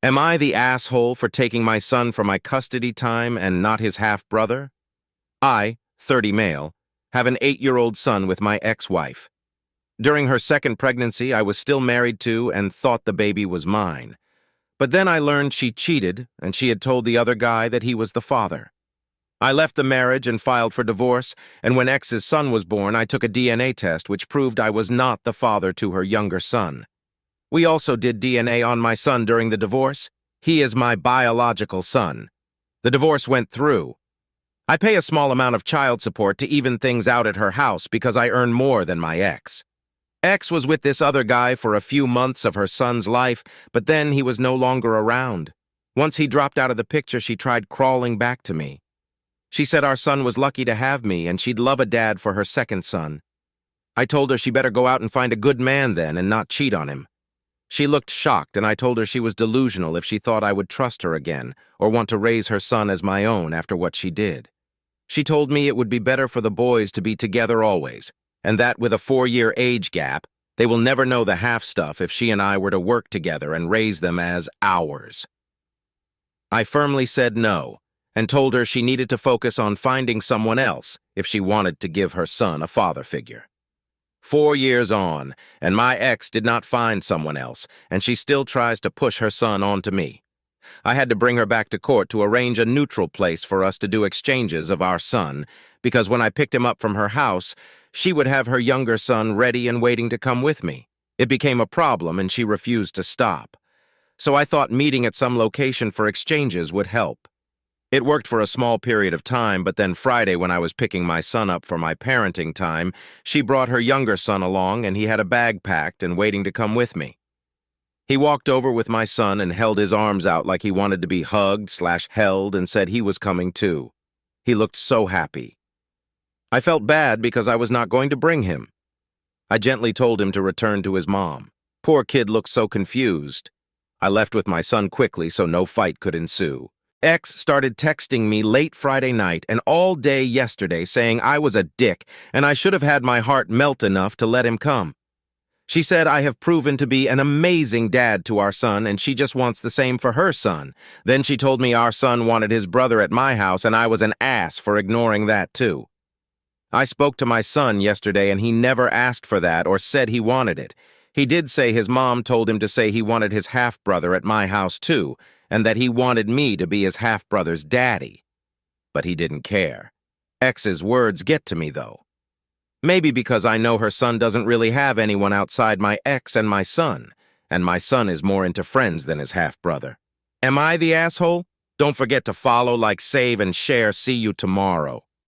Am I the asshole for taking my son for my custody time and not his half-brother? I, 30 male, have an 8-year-old son with my ex-wife. During her second pregnancy, I was still married to and thought the baby was mine. But then I learned she cheated and she had told the other guy that he was the father. I left the marriage and filed for divorce, and when X's son was born, I took a DNA test which proved I was not the father to her younger son. We also did DNA on my son during the divorce. He is my biological son. The divorce went through. I pay a small amount of child support to even things out at her house because I earn more than my ex. X was with this other guy for a few months of her son's life, but then he was no longer around. Once he dropped out of the picture, she tried crawling back to me. She said our son was lucky to have me and she'd love a dad for her second son. I told her she better go out and find a good man then and not cheat on him. She looked shocked, and I told her she was delusional if she thought I would trust her again or want to raise her son as my own after what she did. She told me it would be better for the boys to be together always, and that with a 4-year age gap, they will never know the half stuff if she and I were to work together and raise them as ours. I firmly said no, and told her she needed to focus on finding someone else if she wanted to give her son a father figure. 4 years on, and my ex did not find someone else, and she still tries to push her son onto me. I had to bring her back to court to arrange a neutral place for us to do exchanges of our son, because when I picked him up from her house, she would have her younger son ready and waiting to come with me. It became a problem, and she refused to stop. So I thought meeting at some location for exchanges would help. It worked for a small period of time, but then Friday when I was picking my son up for my parenting time, she brought her younger son along and he had a bag packed and waiting to come with me. He walked over with my son and held his arms out like he wanted to be hugged/held and said he was coming too. He looked so happy. I felt bad because I was not going to bring him. I gently told him to return to his mom. Poor kid looked so confused. I left with my son quickly so no fight could ensue. X started texting me late Friday night and all day yesterday saying I was a dick and I should have had my heart melt enough to let him come. She said I have proven to be an amazing dad to our son and she just wants the same for her son. Then she told me our son wanted his brother at my house and I was an ass for ignoring that too. I spoke to my son yesterday and he never asked for that or said he wanted it. He did say his mom told him to say he wanted his half-brother at my house too, and that he wanted me to be his half-brother's daddy. But he didn't care. X's words get to me, though. Maybe because I know her son doesn't really have anyone outside my ex and my son is more into friends than his half-brother. Am I the asshole? Don't forget to follow, like, save, and share. See you tomorrow.